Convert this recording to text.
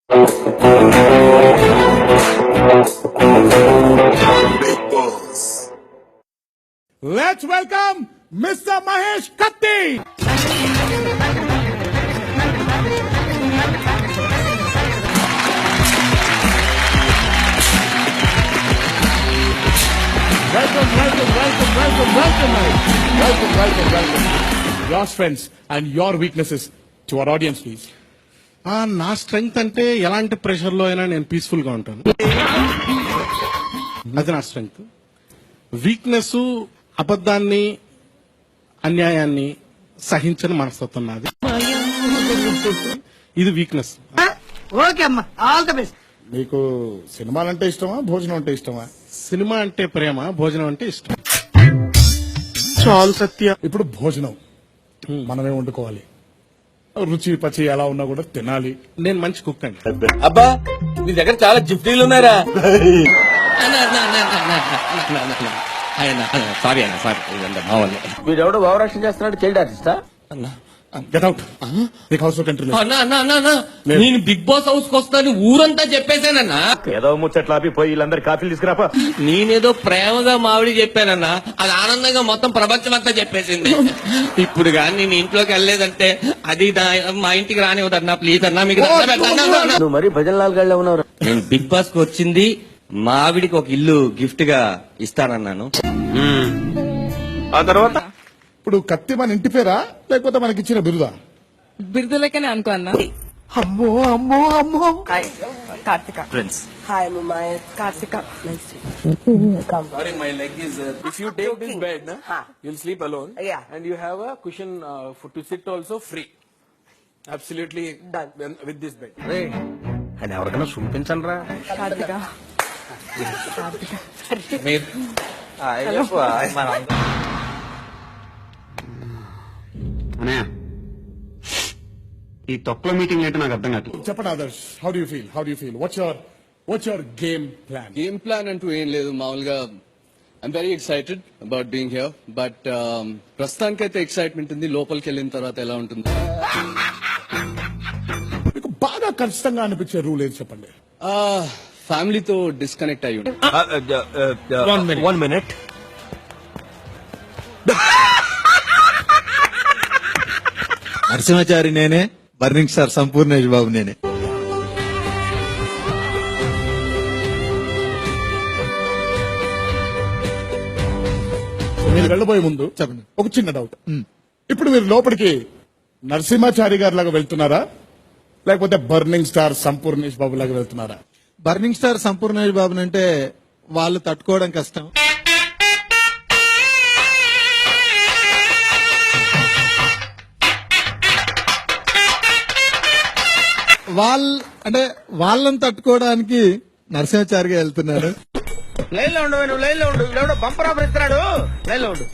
Let's welcome Mr. Mahesh Katti. Welcome, Mahesh. Your strengths and your weaknesses to our audience, please. నా strength అంటే ఎలాంటి pressure లో అయినా నేను పీస్ఫుల్ గా ఉంటాను. అది నా స్ట్రెంగ్త్. వీక్నెస్ అబద్ధాన్ని, అన్యాయాన్ని సహించని మనస్తత్వం నాది. ఇది వీక్నెస్. ఓకే అమ్మా, ఆల్ ద బెస్ట్. మీకు సినిమాలంటే ఇష్టమా, భోజనం అంటే ఇష్టమా? సినిమా అంటే ప్రేమ, భోజనం అంటే ఇష్టం. చాలా సత్య. ఇప్పుడు భోజనం మనమే వండుకోవాలి. రుచి పచి ఎలా ఉన్నా కూడా తినాలి. నేను మంచి కుక్ అండి. అబ్బా నీ దగ్గర చాలా జిఫ్టీలు ఉన్నారా? సారీ అన్న, సారీ. వీడెవడో భావరక్షణ చేస్తున్నాడు, చైల్డ్ ఆర్టిస్టా? Get out. నీకు హౌస్ కంట్రీ నేను బిగ్ బాస్ హౌస్ కి వస్తాను ఊరంతా చెప్పేశానన్నా. ఏదో ముచ్చట్లాపి పోయి వీళ్ళందరి కాఫీలు తీసుకురాపా. నేనేదో ప్రేమగా మావిడి చెప్పానన్నా, అది ఆనందంగా మొత్తం ప్రపంచం అంతా చెప్పేసింది. ఇప్పుడు కానీ నేను ఇంట్లోకి వెళ్ళలేదంటే అది మా ఇంటికి రానివ్వదన్నా. ప్లీజ్ అన్నా, మీకు నువ్వు మరీ భజన్ లాల్ గళ్ళ ఉన్నావు. నేను బిగ్ బాస్ కి వచ్చింది మా ఆవిడికి ఒక ఇల్లు గిఫ్ట్ గా ఇస్తానన్నాను. ఆ తర్వాత ఇప్పుడు కత్తి మన ఇంటి పేరా లేకపోతే మనకి ఇచ్చిన బిరుదా? బిరుదులకనే అనుకో అన్న. అమ్మో అమ్మో అమ్మో. Karthika friends. Hi my Karthika. Sorry, my leg is. If you take this bed, na, you'll sleep alone. Yeah. And you have a cushion to sit also free. Absolutely Done. with this bed. అది ఎవరికైనా చూపించండి రా. కార్తిక. మీరు అనే ఈ తొక్కలో meeting ఏంటో నాకు అర్థం కాదు. చెప్పండి Adarsh, how do you feel? What's your game plan? Game plan అంటూ ఏం లేదు. మామూలుగా I'm very excited about being here. But ప్రస్తుతానికైతే ఎక్సైట్మెంట్ ఉంది. లోపలికి వెళ్ళిన తర్వాత ఎలా ఉంటుంది? మీకు బాగా కష్టంగా అనిపించే రూల్ ఏది చెప్పండి? ఫ్యామిలీతో డిస్కనెక్ట్ అయ్యి ఉంటుంది. One minute. నరసింహాచారి నేనే, బర్నింగ్ స్టార్ సంపూర్ణేష్ బాబు నేనే. మీరు వెళ్ళబోయే ముందు చెప్పండి ఒక చిన్న డౌట్. ఇప్పుడు మీరు లోపలికి నరసింహాచారి గారి లాగా వెళ్తున్నారా లేకపోతే బర్నింగ్ స్టార్ సంపూర్ణేష్ బాబు లాగా వెళ్తున్నారా? బర్నింగ్ స్టార్ సంపూర్ణేష్ బాబుని అంటే వాళ్ళు తట్టుకోవడం కష్టం. వాళ్ళని తట్టుకోవడానికి నరసింహాచారిగా వెళ్తున్నారు. లైన్ లో ఉండు, నువ్వు లైన్ లో ఉండు. ఎవడో బంపర్ ఆఫర్ ఇస్తున్నాడు, లైన్ లో ఉండు.